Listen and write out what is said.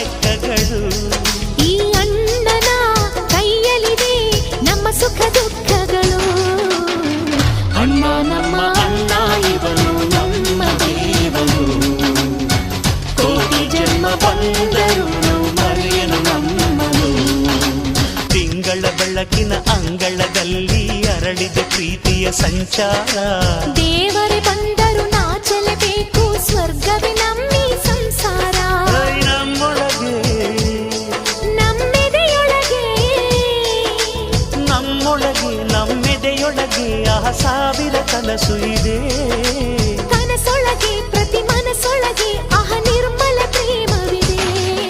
ಲೆಕ್ಕಗಳು. ಈ ಅಣ್ಣನ ಕೈಯಲ್ಲಿದೆ ನಮ್ಮ ಸುಖ ದುಃಖಗಳು. ಅಣ್ಣ ನಮ್ಮ ಅಣ್ಣ ಇವನು ನಮ್ಮ ದೇವನು, ಕೋಟಿ ಜನ್ಮ ಬಂದರು ಮರೆಯನು ನಮ್ಮನು. ತಿಂಗಳ ಬೆಳಕಿನ ಅಂಗಳದಲ್ಲಿ ಅರಳಿದ ಪ್ರೀತಿಯ ಸಂಚಾರ, ದೇವರೇ ಬಂದ